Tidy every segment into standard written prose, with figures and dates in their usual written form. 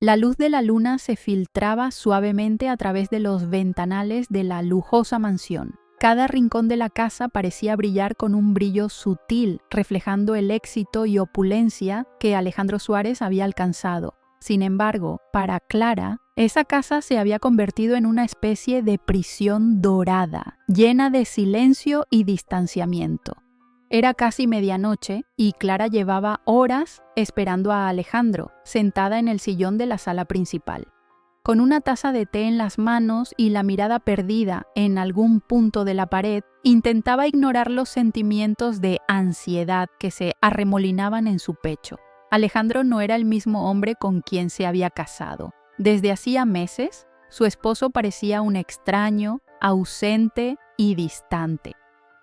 La luz de la luna se filtraba suavemente a través de los ventanales de la lujosa mansión. Cada rincón de la casa parecía brillar con un brillo sutil, reflejando el éxito y opulencia que Alejandro Suárez había alcanzado. Sin embargo, para Clara, esa casa se había convertido en una especie de prisión dorada, llena de silencio y distanciamiento. Era casi medianoche y Clara llevaba horas esperando a Alejandro, sentada en el sillón de la sala principal. Con una taza de té en las manos y la mirada perdida en algún punto de la pared, intentaba ignorar los sentimientos de ansiedad que se arremolinaban en su pecho. Alejandro no era el mismo hombre con quien se había casado. Desde hacía meses, su esposo parecía un extraño, ausente y distante.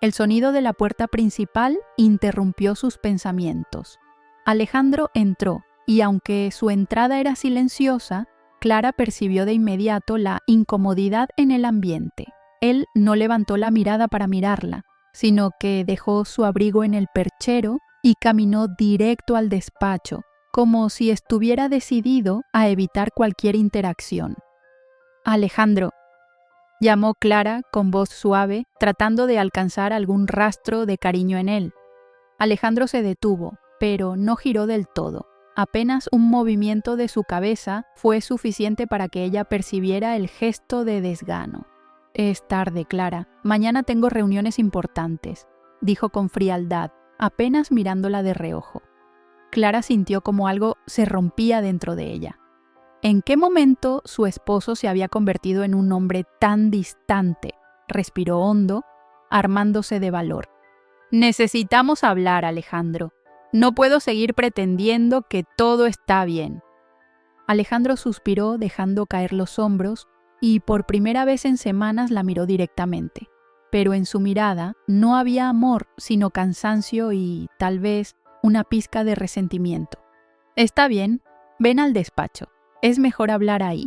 El sonido de la puerta principal interrumpió sus pensamientos. Alejandro entró, y aunque su entrada era silenciosa, Clara percibió de inmediato la incomodidad en el ambiente. Él no levantó la mirada para mirarla, sino que dejó su abrigo en el perchero y caminó directo al despacho, como si estuviera decidido a evitar cualquier interacción. «Alejandro», llamó Clara con voz suave, tratando de alcanzar algún rastro de cariño en él. Alejandro se detuvo, pero no giró del todo. Apenas un movimiento de su cabeza fue suficiente para que ella percibiera el gesto de desgano. «Es tarde, Clara. Mañana tengo reuniones importantes», dijo con frialdad, apenas mirándola de reojo. Clara sintió como algo se rompía dentro de ella. ¿En qué momento su esposo se había convertido en un hombre tan distante? Respiró hondo, armándose de valor. «Necesitamos hablar, Alejandro. No puedo seguir pretendiendo que todo está bien». Alejandro suspiró dejando caer los hombros y por primera vez en semanas la miró directamente. Pero en su mirada no había amor, sino cansancio y, tal vez, una pizca de resentimiento. «Está bien, ven al despacho. Es mejor hablar ahí».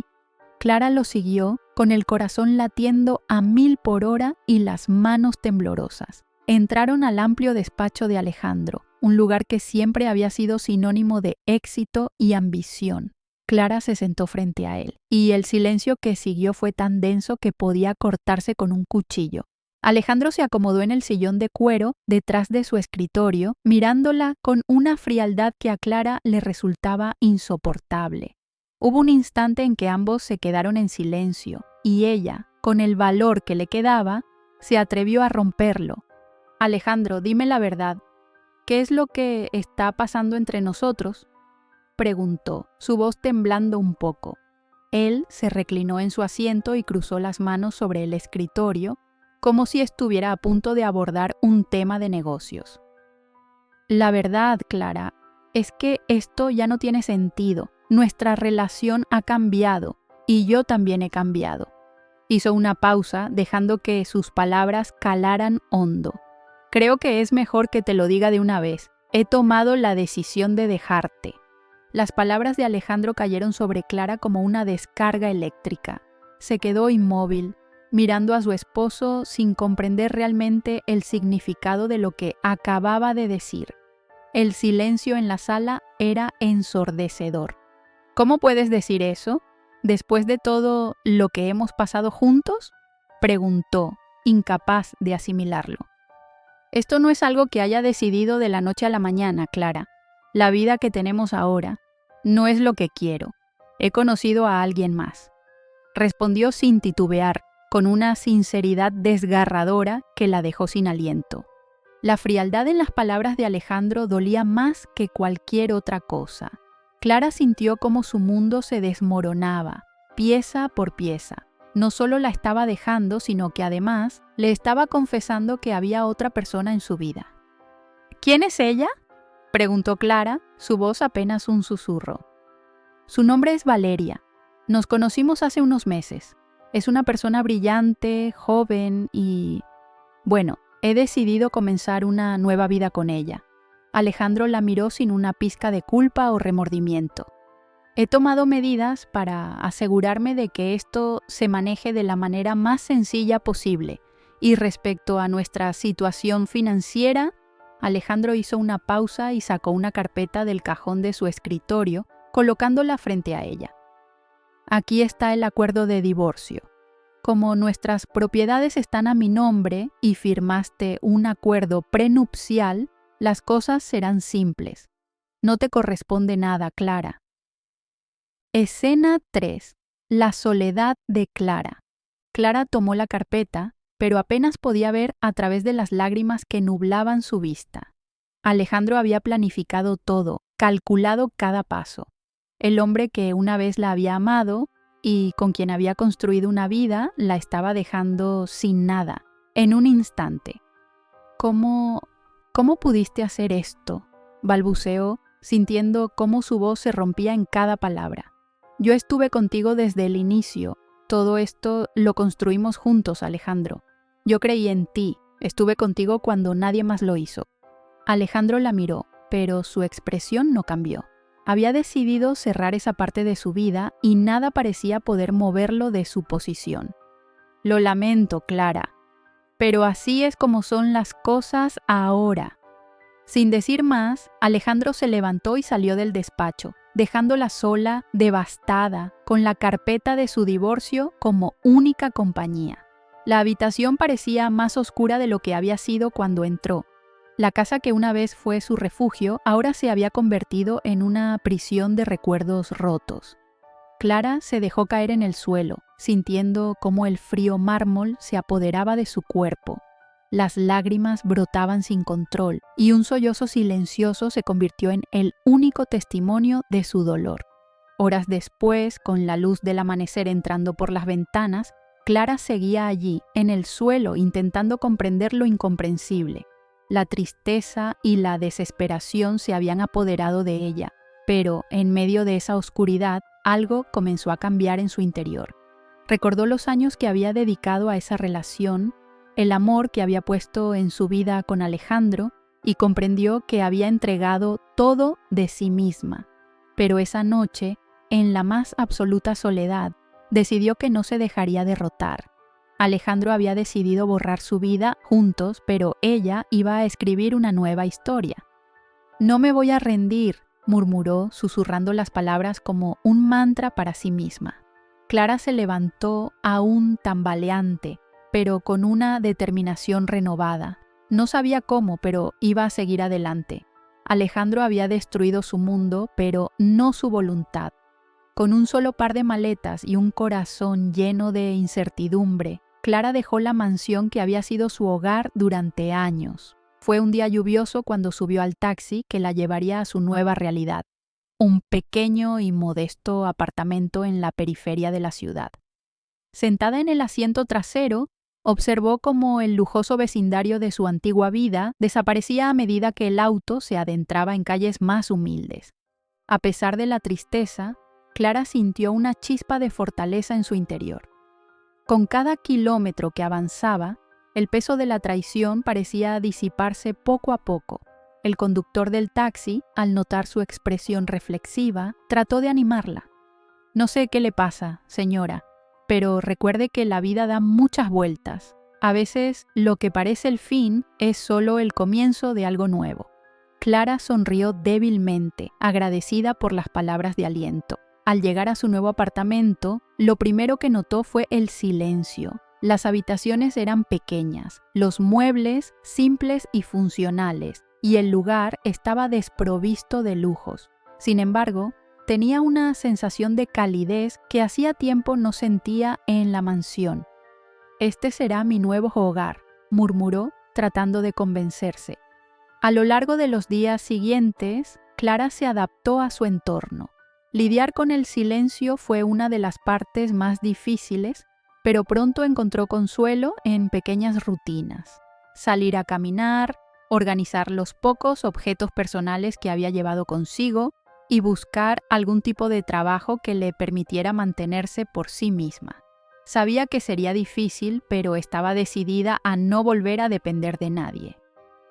Clara lo siguió, con el corazón latiendo a 1000 por hora y las manos temblorosas. Entraron al amplio despacho de Alejandro, un lugar que siempre había sido sinónimo de éxito y ambición. Clara se sentó frente a él, y el silencio que siguió fue tan denso que podía cortarse con un cuchillo. Alejandro se acomodó en el sillón de cuero detrás de su escritorio, mirándola con una frialdad que a Clara le resultaba insoportable. Hubo un instante en que ambos se quedaron en silencio, y ella, con el valor que le quedaba, se atrevió a romperlo. «Alejandro, dime la verdad. ¿Qué es lo que está pasando entre nosotros?», preguntó, su voz temblando un poco. Él se reclinó en su asiento y cruzó las manos sobre el escritorio, como si estuviera a punto de abordar un tema de negocios. «La verdad, Clara, es que esto ya no tiene sentido. Nuestra relación ha cambiado, y yo también he cambiado». Hizo una pausa, dejando que sus palabras calaran hondo. «Creo que es mejor que te lo diga de una vez. He tomado la decisión de dejarte». Las palabras de Alejandro cayeron sobre Clara como una descarga eléctrica. Se quedó inmóvil, mirando a su esposo sin comprender realmente el significado de lo que acababa de decir. El silencio en la sala era ensordecedor. «¿Cómo puedes decir eso? ¿Después de todo lo que hemos pasado juntos?», preguntó, incapaz de asimilarlo. «Esto no es algo que haya decidido de la noche a la mañana, Clara. La vida que tenemos ahora no es lo que quiero. He conocido a alguien más», respondió sin titubear, con una sinceridad desgarradora que la dejó sin aliento. La frialdad en las palabras de Alejandro dolía más que cualquier otra cosa. Clara sintió cómo su mundo se desmoronaba, pieza por pieza. No solo la estaba dejando, sino que además le estaba confesando que había otra persona en su vida. «¿Quién es ella?», preguntó Clara, su voz apenas un susurro. «Su nombre es Valeria. Nos conocimos hace unos meses. Es una persona brillante, joven y... bueno, he decidido comenzar una nueva vida con ella». Alejandro la miró sin una pizca de culpa o remordimiento. «He tomado medidas para asegurarme de que esto se maneje de la manera más sencilla posible. Y respecto a nuestra situación financiera», Alejandro hizo una pausa y sacó una carpeta del cajón de su escritorio, colocándola frente a ella. Aquí está el acuerdo de divorcio. Como nuestras propiedades están a mi nombre y firmaste un acuerdo prenupcial, las cosas serán simples. No te corresponde nada, Clara. Escena 3. La soledad de Clara. Clara tomó la carpeta, pero apenas podía ver a través de las lágrimas que nublaban su vista. Alejandro había planificado todo, calculado cada paso. El hombre que una vez la había amado y con quien había construido una vida la estaba dejando sin nada, en un instante. ¿Cómo pudiste hacer esto?, balbuceó, sintiendo cómo su voz se rompía en cada palabra. Yo estuve contigo desde el inicio. Todo esto lo construimos juntos, Alejandro. Yo creí en ti. Estuve contigo cuando nadie más lo hizo. Alejandro la miró, pero su expresión no cambió. Había decidido cerrar esa parte de su vida y nada parecía poder moverlo de su posición. Lo lamento, Clara, pero así es como son las cosas ahora. Sin decir más, Alejandro se levantó y salió del despacho, dejándola sola, devastada, con la carpeta de su divorcio como única compañía. La habitación parecía más oscura de lo que había sido cuando entró. La casa que una vez fue su refugio ahora se había convertido en una prisión de recuerdos rotos. Clara se dejó caer en el suelo, sintiendo cómo el frío mármol se apoderaba de su cuerpo. Las lágrimas brotaban sin control y un sollozo silencioso se convirtió en el único testimonio de su dolor. Horas después, con la luz del amanecer entrando por las ventanas, Clara seguía allí, en el suelo, intentando comprender lo incomprensible. La tristeza y la desesperación se habían apoderado de ella, pero en medio de esa oscuridad, algo comenzó a cambiar en su interior. Recordó los años que había dedicado a esa relación, el amor que había puesto en su vida con Alejandro, y comprendió que había entregado todo de sí misma. Pero esa noche, en la más absoluta soledad, decidió que no se dejaría derrotar. Alejandro había decidido borrar su vida juntos, pero ella iba a escribir una nueva historia. «No me voy a rendir», murmuró, susurrando las palabras como un mantra para sí misma. Clara se levantó aún tambaleante, pero con una determinación renovada. No sabía cómo, pero iba a seguir adelante. Alejandro había destruido su mundo, pero no su voluntad. Con un solo par de maletas y un corazón lleno de incertidumbre, Clara dejó la mansión que había sido su hogar durante años. Fue un día lluvioso cuando subió al taxi que la llevaría a su nueva realidad, un pequeño y modesto apartamento en la periferia de la ciudad. Sentada en el asiento trasero, observó cómo el lujoso vecindario de su antigua vida desaparecía a medida que el auto se adentraba en calles más humildes. A pesar de la tristeza, Clara sintió una chispa de fortaleza en su interior. Con cada kilómetro que avanzaba, el peso de la traición parecía disiparse poco a poco. El conductor del taxi, al notar su expresión reflexiva, trató de animarla. «No sé qué le pasa, señora, pero recuerde que la vida da muchas vueltas. A veces lo que parece el fin es solo el comienzo de algo nuevo». Clara sonrió débilmente, agradecida por las palabras de aliento. Al llegar a su nuevo apartamento, lo primero que notó fue el silencio. Las habitaciones eran pequeñas, los muebles simples y funcionales, y el lugar estaba desprovisto de lujos. Sin embargo, tenía una sensación de calidez que hacía tiempo no sentía en la mansión. «Este será mi nuevo hogar», murmuró, tratando de convencerse. A lo largo de los días siguientes, Clara se adaptó a su entorno. Lidiar con el silencio fue una de las partes más difíciles, pero pronto encontró consuelo en pequeñas rutinas. Salir a caminar, organizar los pocos objetos personales que había llevado consigo y buscar algún tipo de trabajo que le permitiera mantenerse por sí misma. Sabía que sería difícil, pero estaba decidida a no volver a depender de nadie.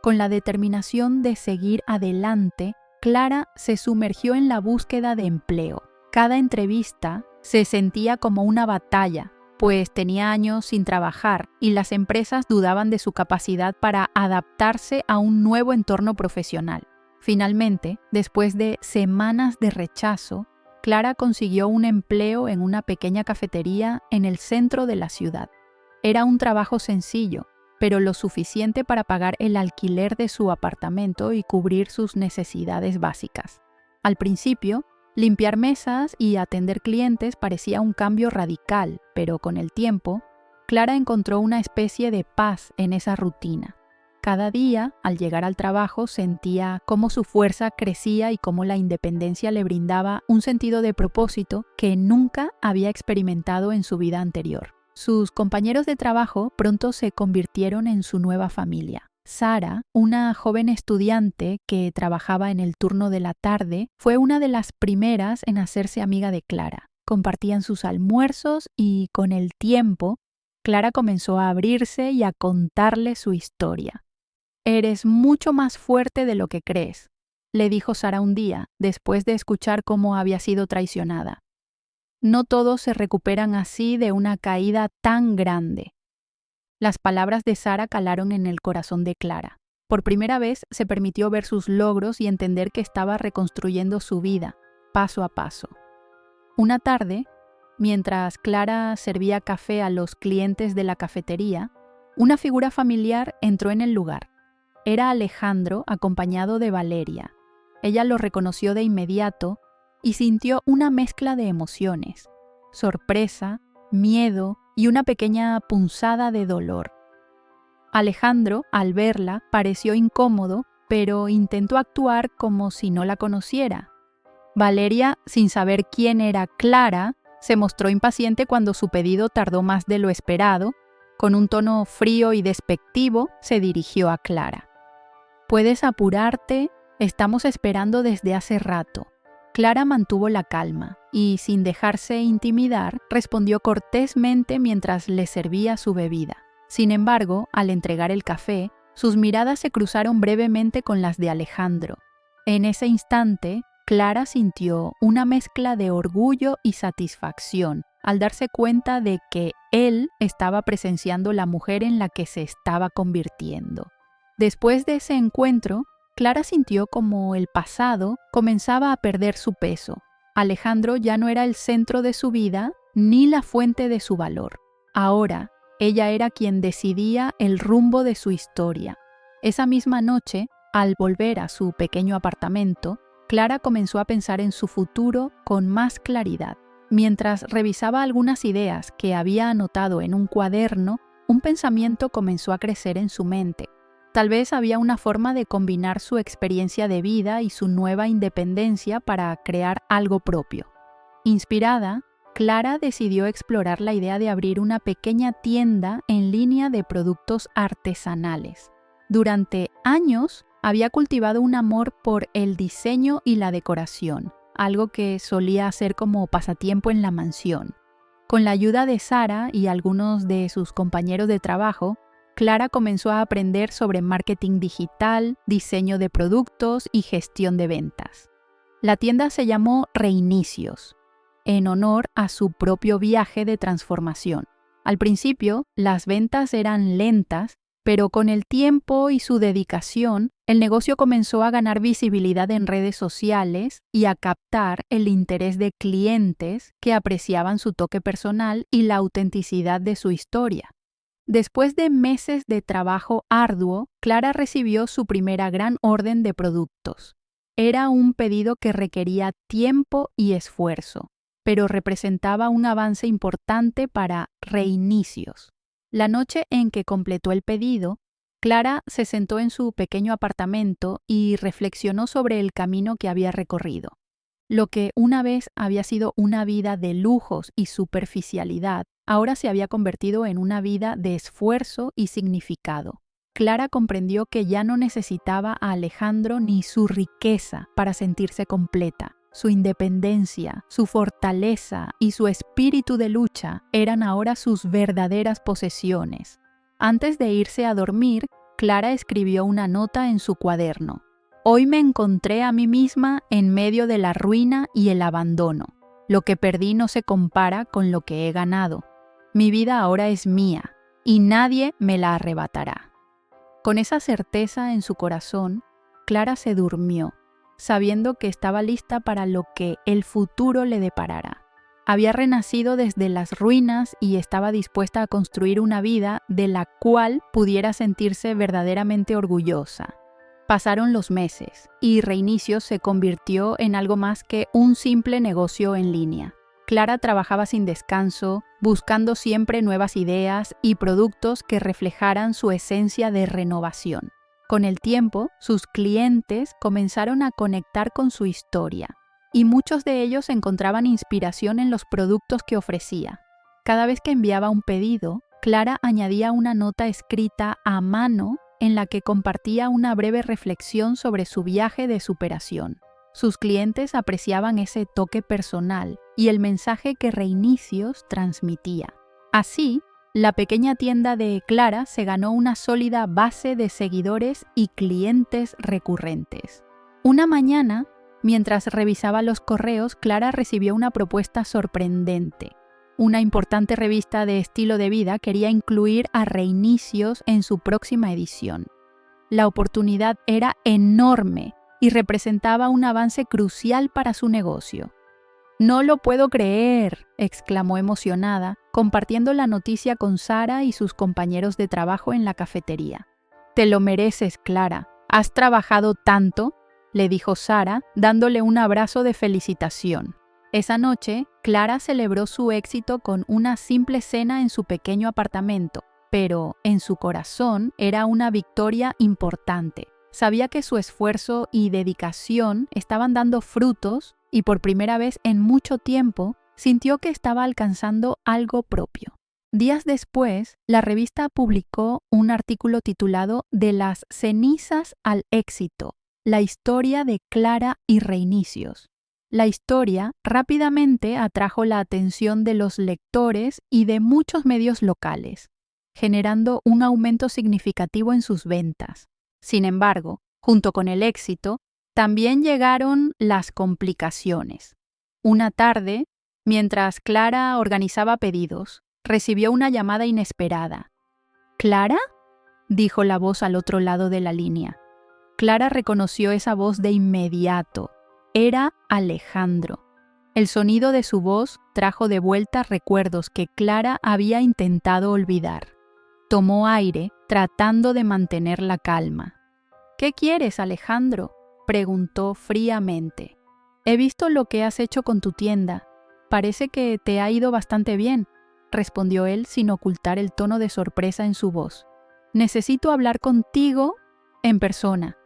Con la determinación de seguir adelante, Clara se sumergió en la búsqueda de empleo. Cada entrevista se sentía como una batalla, pues tenía años sin trabajar y las empresas dudaban de su capacidad para adaptarse a un nuevo entorno profesional. Finalmente, después de semanas de rechazo, Clara consiguió un empleo en una pequeña cafetería en el centro de la ciudad. Era un trabajo sencillo, pero lo suficiente para pagar el alquiler de su apartamento y cubrir sus necesidades básicas. Al principio, limpiar mesas y atender clientes parecía un cambio radical, pero con el tiempo, Clara encontró una especie de paz en esa rutina. Cada día, al llegar al trabajo, sentía cómo su fuerza crecía y cómo la independencia le brindaba un sentido de propósito que nunca había experimentado en su vida anterior. Sus compañeros de trabajo pronto se convirtieron en su nueva familia. Sara, una joven estudiante que trabajaba en el turno de la tarde, fue una de las primeras en hacerse amiga de Clara. Compartían sus almuerzos y, con el tiempo, Clara comenzó a abrirse y a contarle su historia. «Eres mucho más fuerte de lo que crees», le dijo Sara un día, después de escuchar cómo había sido traicionada. «No todos se recuperan así de una caída tan grande». Las palabras de Sara calaron en el corazón de Clara. Por primera vez se permitió ver sus logros y entender que estaba reconstruyendo su vida, paso a paso. Una tarde, mientras Clara servía café a los clientes de la cafetería, una figura familiar entró en el lugar. Era Alejandro, acompañado de Valeria. Ella lo reconoció de inmediato y sintió una mezcla de emociones: sorpresa, miedo y una pequeña punzada de dolor. Alejandro, al verla, pareció incómodo, pero intentó actuar como si no la conociera. Valeria, sin saber quién era Clara, se mostró impaciente cuando su pedido tardó más de lo esperado. Con un tono frío y despectivo, se dirigió a Clara. «Puedes apurarte, estamos esperando desde hace rato». Clara mantuvo la calma y, sin dejarse intimidar, respondió cortésmente mientras le servía su bebida. Sin embargo, al entregar el café, sus miradas se cruzaron brevemente con las de Alejandro. En ese instante, Clara sintió una mezcla de orgullo y satisfacción al darse cuenta de que él estaba presenciando la mujer en la que se estaba convirtiendo. Después de ese encuentro, Clara sintió como el pasado comenzaba a perder su peso. Alejandro ya no era el centro de su vida ni la fuente de su valor. Ahora, ella era quien decidía el rumbo de su historia. Esa misma noche, al volver a su pequeño apartamento, Clara comenzó a pensar en su futuro con más claridad. Mientras revisaba algunas ideas que había anotado en un cuaderno, un pensamiento comenzó a crecer en su mente. Tal vez había una forma de combinar su experiencia de vida y su nueva independencia para crear algo propio. Inspirada, Clara decidió explorar la idea de abrir una pequeña tienda en línea de productos artesanales. Durante años había cultivado un amor por el diseño y la decoración, algo que solía hacer como pasatiempo en la mansión. Con la ayuda de Sara y algunos de sus compañeros de trabajo, Clara comenzó a aprender sobre marketing digital, diseño de productos y gestión de ventas. La tienda se llamó Reinicios, en honor a su propio viaje de transformación. Al principio, las ventas eran lentas, pero con el tiempo y su dedicación, el negocio comenzó a ganar visibilidad en redes sociales y a captar el interés de clientes que apreciaban su toque personal y la autenticidad de su historia. Después de meses de trabajo arduo, Clara recibió su primera gran orden de productos. Era un pedido que requería tiempo y esfuerzo, pero representaba un avance importante para Reinicios. La noche en que completó el pedido, Clara se sentó en su pequeño apartamento y reflexionó sobre el camino que había recorrido. Lo que una vez había sido una vida de lujos y superficialidad, ahora se había convertido en una vida de esfuerzo y significado. Clara comprendió que ya no necesitaba a Alejandro ni su riqueza para sentirse completa. Su independencia, su fortaleza y su espíritu de lucha eran ahora sus verdaderas posesiones. Antes de irse a dormir, Clara escribió una nota en su cuaderno. «Hoy me encontré a mí misma en medio de la ruina y el abandono. Lo que perdí no se compara con lo que he ganado. Mi vida ahora es mía y nadie me la arrebatará». Con esa certeza en su corazón, Clara se durmió sabiendo que estaba lista para lo que el futuro le deparara. Había renacido desde las ruinas y estaba dispuesta a construir una vida de la cual pudiera sentirse verdaderamente orgullosa. Pasaron los meses y Reinicios se convirtió en algo más que un simple negocio en línea. Clara trabajaba sin descanso, buscando siempre nuevas ideas y productos que reflejaran su esencia de renovación. Con el tiempo, sus clientes comenzaron a conectar con su historia, y muchos de ellos encontraban inspiración en los productos que ofrecía. Cada vez que enviaba un pedido, Clara añadía una nota escrita a mano en la que compartía una breve reflexión sobre su viaje de superación. Sus clientes apreciaban ese toque personal y el mensaje que Reinicios transmitía. Así, la pequeña tienda de Clara se ganó una sólida base de seguidores y clientes recurrentes. Una mañana, mientras revisaba los correos, Clara recibió una propuesta sorprendente. Una importante revista de estilo de vida quería incluir a Reinicios en su próxima edición. La oportunidad era enorme y representaba un avance crucial para su negocio. «No lo puedo creer», exclamó emocionada, compartiendo la noticia con Sara y sus compañeros de trabajo en la cafetería. «Te lo mereces, Clara. ¿Has trabajado tanto?», le dijo Sara, dándole un abrazo de felicitación. Esa noche, Clara celebró su éxito con una simple cena en su pequeño apartamento, pero en su corazón era una victoria importante. Sabía que su esfuerzo y dedicación estaban dando frutos y por primera vez en mucho tiempo sintió que estaba alcanzando algo propio. Días después, la revista publicó un artículo titulado «De las cenizas al éxito, la historia de Clara y Reinicios». La historia rápidamente atrajo la atención de los lectores y de muchos medios locales, generando un aumento significativo en sus ventas. Sin embargo, junto con el éxito, también llegaron las complicaciones. Una tarde, mientras Clara organizaba pedidos, recibió una llamada inesperada. «¿Clara?», dijo la voz al otro lado de la línea. Clara reconoció esa voz de inmediato. Era Alejandro. El sonido de su voz trajo de vuelta recuerdos que Clara había intentado olvidar. Tomó aire, tratando de mantener la calma. «¿Qué quieres, Alejandro?», preguntó fríamente. «He visto lo que has hecho con tu tienda. Parece que te ha ido bastante bien», respondió él sin ocultar el tono de sorpresa en su voz. «Necesito hablar contigo en persona».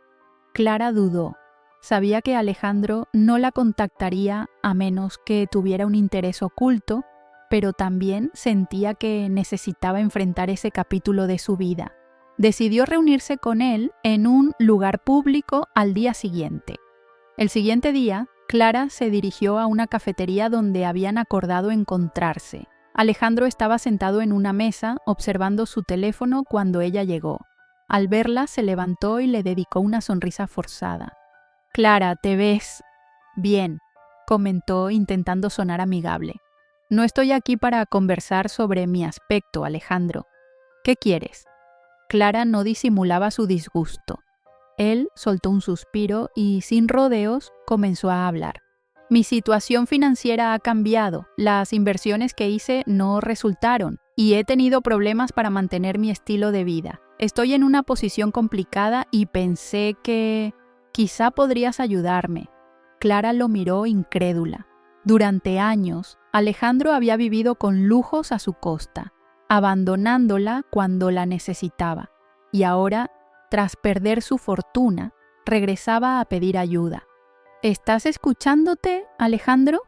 Clara dudó. Sabía que Alejandro no la contactaría a menos que tuviera un interés oculto, pero también sentía que necesitaba enfrentar ese capítulo de su vida. Decidió reunirse con él en un lugar público al día siguiente. El siguiente día, Clara se dirigió a una cafetería donde habían acordado encontrarse. Alejandro estaba sentado en una mesa observando su teléfono cuando ella llegó. Al verla, se levantó y le dedicó una sonrisa forzada. «Clara, te ves bien», comentó intentando sonar amigable. «No estoy aquí para conversar sobre mi aspecto, Alejandro. ¿Qué quieres?». Clara no disimulaba su disgusto. Él soltó un suspiro y, sin rodeos, comenzó a hablar. «Mi situación financiera ha cambiado, las inversiones que hice no resultaron y he tenido problemas para mantener mi estilo de vida. Estoy en una posición complicada y pensé que quizá podrías ayudarme». Clara lo miró incrédula. Durante años, Alejandro había vivido con lujos a su costa, abandonándola cuando la necesitaba, y ahora, tras perder su fortuna, regresaba a pedir ayuda. «¿Estás escuchándote, Alejandro?»,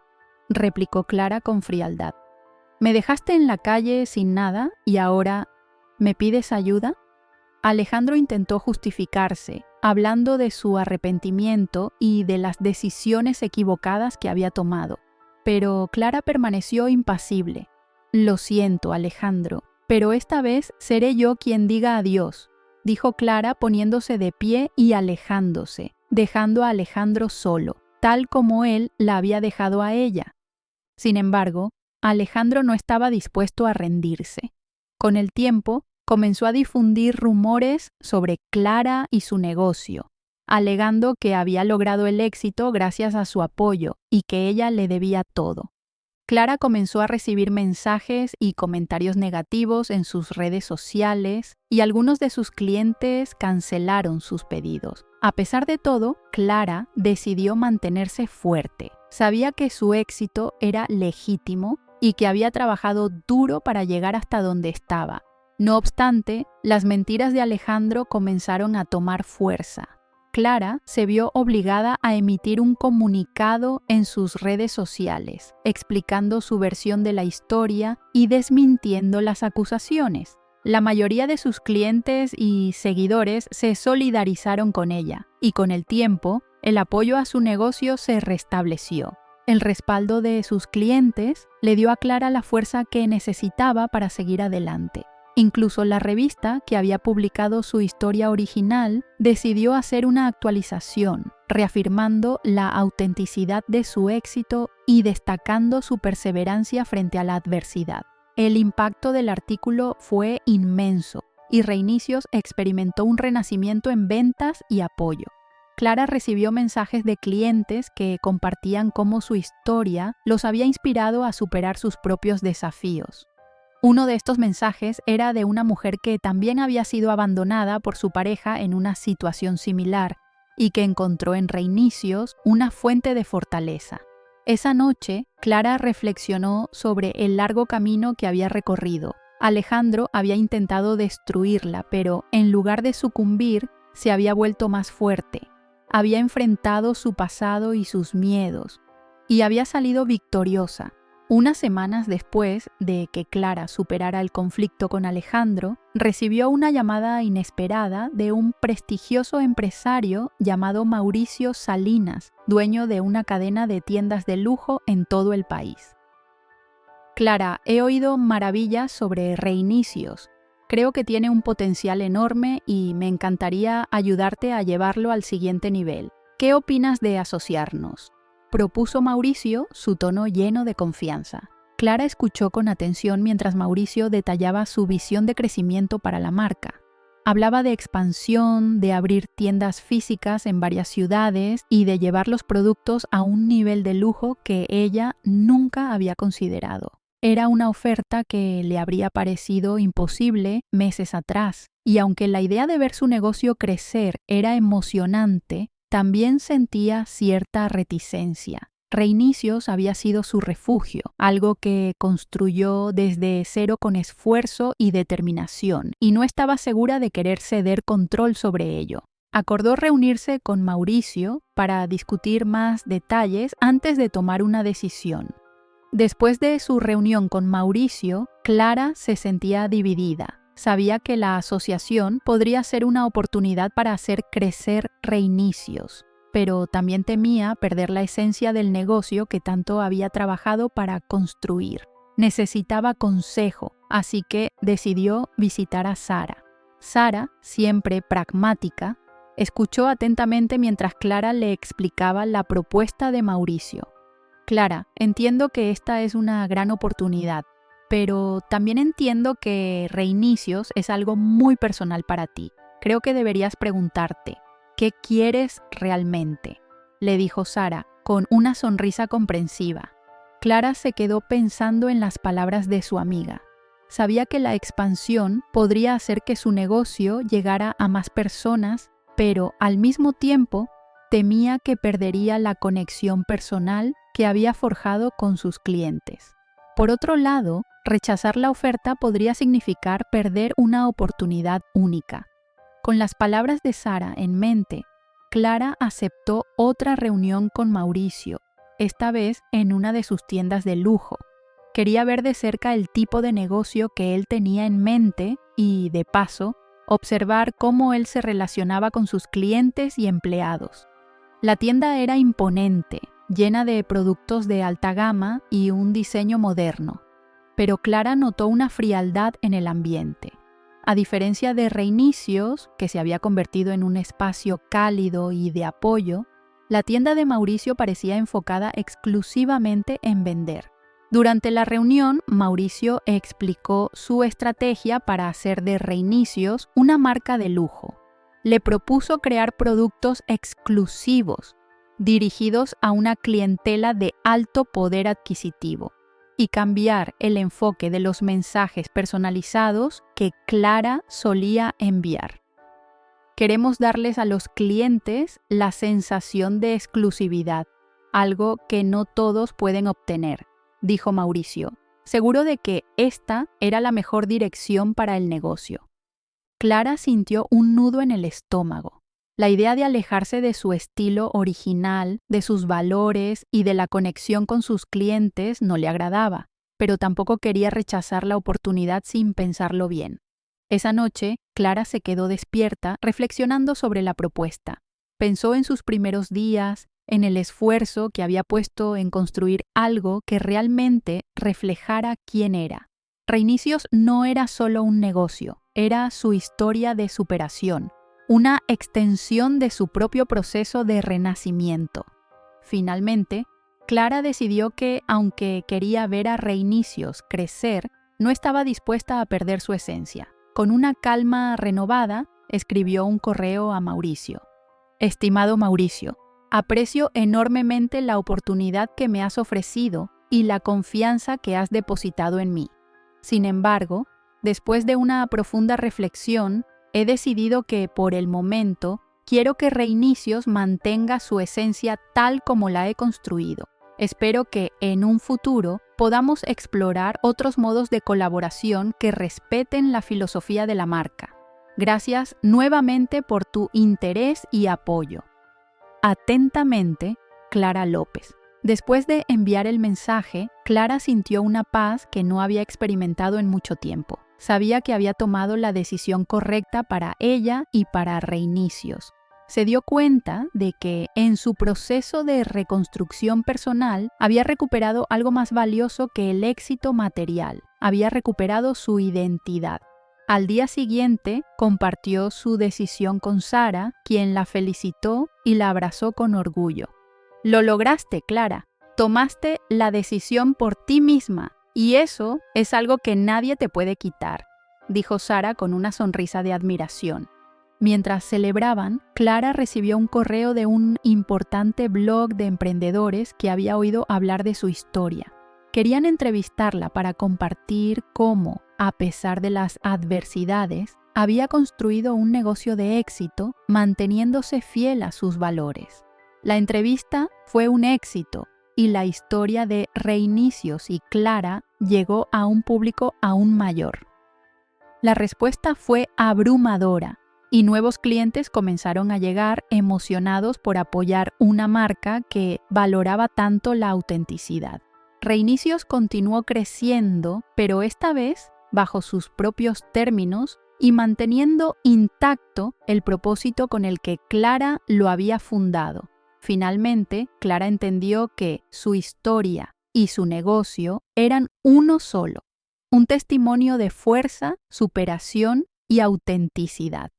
replicó Clara con frialdad. «Me dejaste en la calle sin nada y ahora ¿me pides ayuda?». Alejandro intentó justificarse, hablando de su arrepentimiento y de las decisiones equivocadas que había tomado, pero Clara permaneció impasible. «Lo siento, Alejandro, pero esta vez seré yo quien diga adiós», dijo Clara poniéndose de pie y alejándose, dejando a Alejandro solo, tal como él la había dejado a ella. Sin embargo, Alejandro no estaba dispuesto a rendirse. Con el tiempo, comenzó a difundir rumores sobre Clara y su negocio, alegando que había logrado el éxito gracias a su apoyo y que ella le debía todo. Clara comenzó a recibir mensajes y comentarios negativos en sus redes sociales y algunos de sus clientes cancelaron sus pedidos. A pesar de todo, Clara decidió mantenerse fuerte. Sabía que su éxito era legítimo y que había trabajado duro para llegar hasta donde estaba. No obstante, las mentiras de Alejandro comenzaron a tomar fuerza. Clara se vio obligada a emitir un comunicado en sus redes sociales, explicando su versión de la historia y desmintiendo las acusaciones. La mayoría de sus clientes y seguidores se solidarizaron con ella, y con el tiempo, el apoyo a su negocio se restableció. El respaldo de sus clientes le dio a Clara la fuerza que necesitaba para seguir adelante. Incluso la revista que había publicado su historia original decidió hacer una actualización, reafirmando la autenticidad de su éxito y destacando su perseverancia frente a la adversidad. El impacto del artículo fue inmenso y Reinicios experimentó un renacimiento en ventas y apoyo. Clara recibió mensajes de clientes que compartían cómo su historia los había inspirado a superar sus propios desafíos. Uno de estos mensajes era de una mujer que también había sido abandonada por su pareja en una situación similar y que encontró en Reinicios una fuente de fortaleza. Esa noche, Clara reflexionó sobre el largo camino que había recorrido. Alejandro había intentado destruirla, pero en lugar de sucumbir, se había vuelto más fuerte. Había enfrentado su pasado y sus miedos, y había salido victoriosa. Unas semanas después de que Clara superara el conflicto con Alejandro, recibió una llamada inesperada de un prestigioso empresario llamado Mauricio Salinas, dueño de una cadena de tiendas de lujo en todo el país. Clara, he oído maravillas sobre Reinicios. Creo que tiene un potencial enorme y me encantaría ayudarte a llevarlo al siguiente nivel. ¿Qué opinas de asociarnos?, propuso Mauricio, su tono lleno de confianza. Clara escuchó con atención mientras Mauricio detallaba su visión de crecimiento para la marca. Hablaba de expansión, de abrir tiendas físicas en varias ciudades y de llevar los productos a un nivel de lujo que ella nunca había considerado. Era una oferta que le habría parecido imposible meses atrás, y aunque la idea de ver su negocio crecer era emocionante, también sentía cierta reticencia. Reinicios había sido su refugio, algo que construyó desde cero con esfuerzo y determinación, y no estaba segura de querer ceder control sobre ello. Acordó reunirse con Mauricio para discutir más detalles antes de tomar una decisión. Después de su reunión con Mauricio, Clara se sentía dividida. Sabía que la asociación podría ser una oportunidad para hacer crecer Reinicios, pero también temía perder la esencia del negocio que tanto había trabajado para construir. Necesitaba consejo, así que decidió visitar a Sara. Sara, siempre pragmática, escuchó atentamente mientras Clara le explicaba la propuesta de Mauricio. Clara, entiendo que esta es una gran oportunidad, pero también entiendo que Reinicios es algo muy personal para ti. Creo que deberías preguntarte, ¿qué quieres realmente?, le dijo Sara, con una sonrisa comprensiva. Clara se quedó pensando en las palabras de su amiga. Sabía que la expansión podría hacer que su negocio llegara a más personas, pero al mismo tiempo temía que perdería la conexión personal que había forjado con sus clientes. Por otro lado, rechazar la oferta podría significar perder una oportunidad única. Con las palabras de Sara en mente, Clara aceptó otra reunión con Mauricio, esta vez en una de sus tiendas de lujo. Quería ver de cerca el tipo de negocio que él tenía en mente y, de paso, observar cómo él se relacionaba con sus clientes y empleados. La tienda era imponente, llena de productos de alta gama y un diseño moderno, pero Clara notó una frialdad en el ambiente. A diferencia de Reinicios, que se había convertido en un espacio cálido y de apoyo, la tienda de Mauricio parecía enfocada exclusivamente en vender. Durante la reunión, Mauricio explicó su estrategia para hacer de Reinicios una marca de lujo. le propuso crear productos exclusivos, dirigidos a una clientela de alto poder adquisitivo, y cambiar el enfoque de los mensajes personalizados que Clara solía enviar. Queremos darles a los clientes la sensación de exclusividad, algo que no todos pueden obtener, dijo Mauricio, seguro de que esta era la mejor dirección para el negocio. Clara sintió un nudo en el estómago. La idea de alejarse de su estilo original, de sus valores y de la conexión con sus clientes no le agradaba, pero tampoco quería rechazar la oportunidad sin pensarlo bien. Esa noche, Clara se quedó despierta reflexionando sobre la propuesta. Pensó en sus primeros días, en el esfuerzo que había puesto en construir algo que realmente reflejara quién era. Reinicios no era solo un negocio, era su historia de superación, una extensión de su propio proceso de renacimiento. Finalmente, Clara decidió que, aunque quería ver a Reinicios crecer, no estaba dispuesta a perder su esencia. Con una calma renovada, escribió un correo a Mauricio. Estimado Mauricio, aprecio enormemente la oportunidad que me has ofrecido y la confianza que has depositado en mí. Sin embargo, después de una profunda reflexión, he decidido que, por el momento, quiero que Reinicios mantenga su esencia tal como la he construido. Espero que, en un futuro, podamos explorar otros modos de colaboración que respeten la filosofía de la marca. Gracias nuevamente por tu interés y apoyo. Atentamente, Clara López. Después de enviar el mensaje, Clara sintió una paz que no había experimentado en mucho tiempo. Sabía que había tomado la decisión correcta para ella y para Reinicios. Se dio cuenta de que en su proceso de reconstrucción personal había recuperado algo más valioso que el éxito material. Había recuperado su identidad. Al día siguiente, compartió su decisión con Sara, quien la felicitó y la abrazó con orgullo. Lo lograste, Clara. Tomaste la decisión por ti misma y eso es algo que nadie te puede quitar, dijo Sara con una sonrisa de admiración. Mientras celebraban, Clara recibió un correo de un importante blog de emprendedores que había oído hablar de su historia. Querían entrevistarla para compartir cómo, a pesar de las adversidades, había construido un negocio de éxito manteniéndose fiel a sus valores. La entrevista fue un éxito y la historia de Reinicios y Clara llegó a un público aún mayor. La respuesta fue abrumadora y nuevos clientes comenzaron a llegar emocionados por apoyar una marca que valoraba tanto la autenticidad. Reinicios continuó creciendo, pero esta vez bajo sus propios términos y manteniendo intacto el propósito con el que Clara lo había fundado. Finalmente, Clara entendió que su historia y su negocio eran uno solo, un testimonio de fuerza, superación y autenticidad.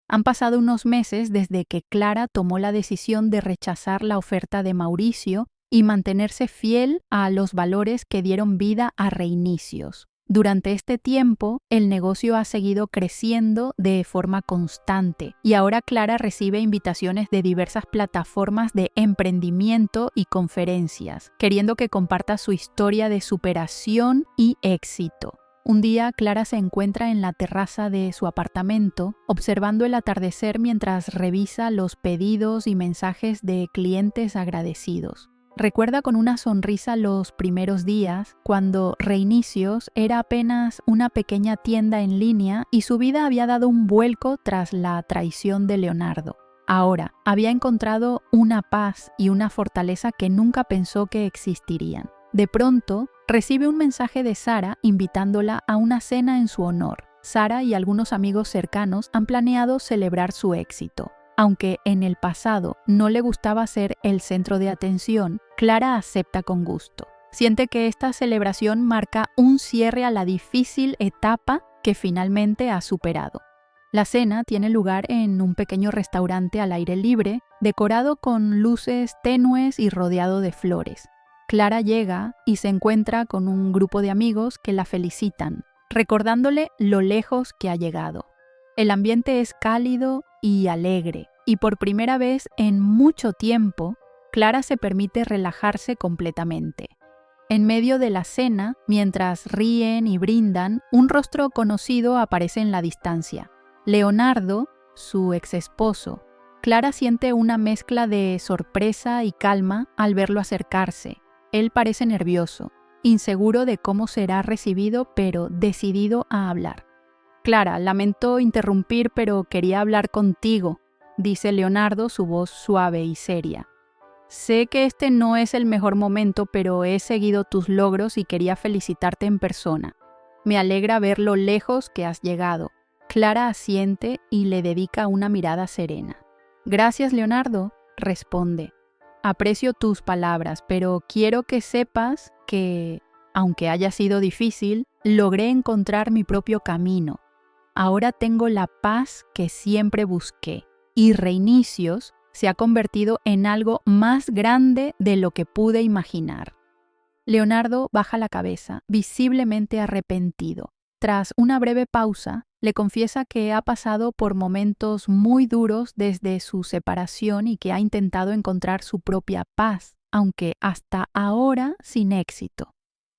Han pasado unos meses desde que Clara tomó la decisión de rechazar la oferta de Mauricio y mantenerse fiel a los valores que dieron vida a Reinicios. Durante este tiempo, el negocio ha seguido creciendo de forma constante y ahora Clara recibe invitaciones de diversas plataformas de emprendimiento y conferencias, queriendo que comparta su historia de superación y éxito. Un día, Clara se encuentra en la terraza de su apartamento, observando el atardecer mientras revisa los pedidos y mensajes de clientes agradecidos. Recuerda con una sonrisa los primeros días, cuando Reinicios era apenas una pequeña tienda en línea y su vida había dado un vuelco tras la traición de Leonardo. Ahora, había encontrado una paz y una fortaleza que nunca pensó que existirían. De pronto, recibe un mensaje de Sara invitándola a una cena en su honor. Sara y algunos amigos cercanos han planeado celebrar su éxito. Aunque en el pasado no le gustaba ser el centro de atención, Clara acepta con gusto. Siente que esta celebración marca un cierre a la difícil etapa que finalmente ha superado. La cena tiene lugar en un pequeño restaurante al aire libre, decorado con luces tenues y rodeado de flores. Clara llega y se encuentra con un grupo de amigos que la felicitan, recordándole lo lejos que ha llegado. El ambiente es cálido y alegre, y por primera vez en mucho tiempo, Clara se permite relajarse completamente. En medio de la cena, mientras ríen y brindan, un rostro conocido aparece en la distancia. Leonardo, su ex esposo. Clara siente una mezcla de sorpresa y calma al verlo acercarse. Él parece nervioso, inseguro de cómo será recibido, pero decidido a hablar. Clara, lamento interrumpir, pero quería hablar contigo, dice Leonardo, su voz suave y seria. Sé que este no es el mejor momento, pero he seguido tus logros y quería felicitarte en persona. Me alegra ver lo lejos que has llegado. Clara asiente y le dedica una mirada serena. Gracias, Leonardo, responde. Aprecio tus palabras, pero quiero que sepas que, aunque haya sido difícil, logré encontrar mi propio camino. Ahora tengo la paz que siempre busqué, y Reinicios se ha convertido en algo más grande de lo que pude imaginar. Leonardo baja la cabeza, visiblemente arrepentido. Tras una breve pausa, le confiesa que ha pasado por momentos muy duros desde su separación y que ha intentado encontrar su propia paz, aunque hasta ahora sin éxito.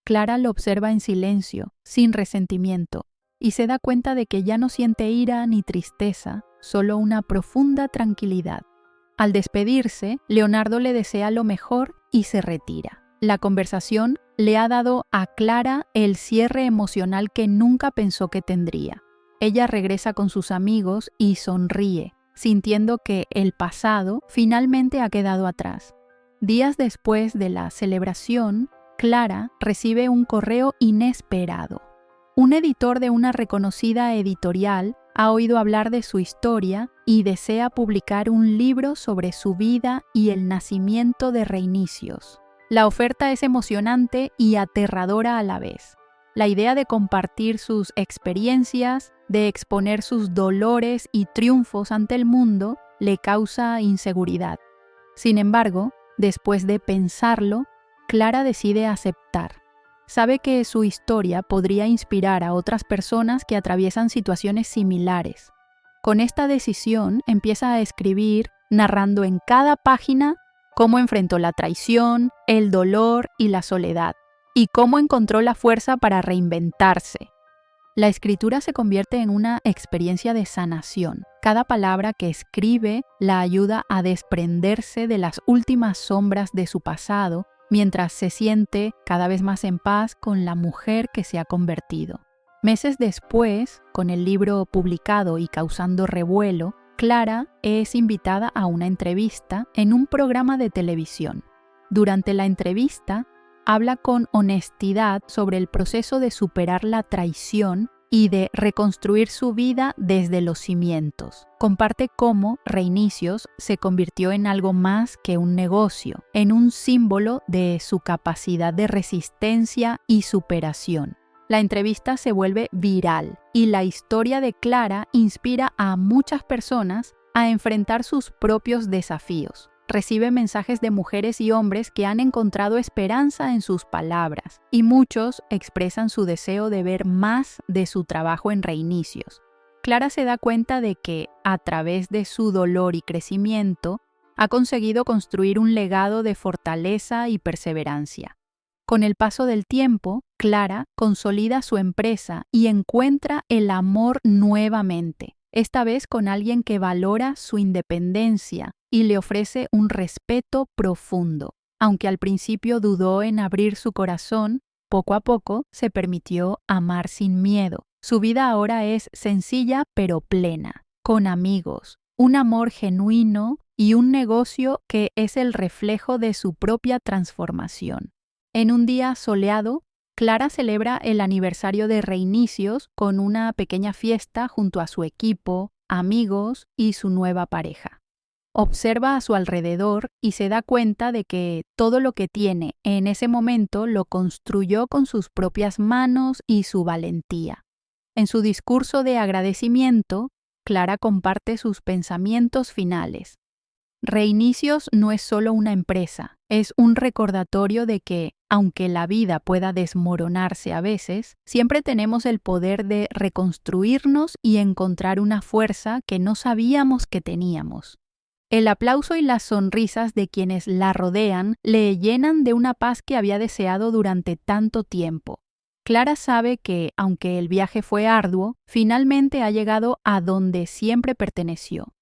Clara lo observa en silencio, sin resentimiento, y se da cuenta de que ya no siente ira ni tristeza, solo una profunda tranquilidad. Al despedirse, Leonardo le desea lo mejor y se retira. La conversación le ha dado a Clara el cierre emocional que nunca pensó que tendría. Ella regresa con sus amigos y sonríe, sintiendo que el pasado finalmente ha quedado atrás. Días después de la celebración, Clara recibe un correo inesperado. Un editor de una reconocida editorial ha oído hablar de su historia y desea publicar un libro sobre su vida y el nacimiento de Reinicios. La oferta es emocionante y aterradora a la vez. La idea de compartir sus experiencias, de exponer sus dolores y triunfos ante el mundo, le causa inseguridad. Sin embargo, después de pensarlo, Clara decide aceptar. Sabe que su historia podría inspirar a otras personas que atraviesan situaciones similares. Con esta decisión empieza a escribir, narrando en cada página cómo enfrentó la traición, el dolor y la soledad, y cómo encontró la fuerza para reinventarse. La escritura se convierte en una experiencia de sanación. Cada palabra que escribe la ayuda a desprenderse de las últimas sombras de su pasado, mientras se siente cada vez más en paz con la mujer que se ha convertido. Meses después, con el libro publicado y causando revuelo, Clara es invitada a una entrevista en un programa de televisión. Durante la entrevista, habla con honestidad sobre el proceso de superar la traición y de reconstruir su vida desde los cimientos. Comparte cómo Reinicios se convirtió en algo más que un negocio, en un símbolo de su capacidad de resistencia y superación. La entrevista se vuelve viral y la historia de Clara inspira a muchas personas a enfrentar sus propios desafíos. Recibe mensajes de mujeres y hombres que han encontrado esperanza en sus palabras, y muchos expresan su deseo de ver más de su trabajo en Reinicios. Clara se da cuenta de que, a través de su dolor y crecimiento, ha conseguido construir un legado de fortaleza y perseverancia. Con el paso del tiempo, Clara consolida su empresa y encuentra el amor nuevamente, esta vez con alguien que valora su independencia y le ofrece un respeto profundo. Aunque al principio dudó en abrir su corazón, poco a poco se permitió amar sin miedo. Su vida ahora es sencilla pero plena, con amigos, un amor genuino y un negocio que es el reflejo de su propia transformación. En un día soleado, Clara celebra el aniversario de Reinicios con una pequeña fiesta junto a su equipo, amigos y su nueva pareja. Observa a su alrededor y se da cuenta de que todo lo que tiene en ese momento lo construyó con sus propias manos y su valentía. En su discurso de agradecimiento, Clara comparte sus pensamientos finales. Reinicios no es solo una empresa, es un recordatorio de que, aunque la vida pueda desmoronarse a veces, siempre tenemos el poder de reconstruirnos y encontrar una fuerza que no sabíamos que teníamos. El aplauso y las sonrisas de quienes la rodean le llenan de una paz que había deseado durante tanto tiempo. Clara sabe que, aunque el viaje fue arduo, finalmente ha llegado a donde siempre perteneció.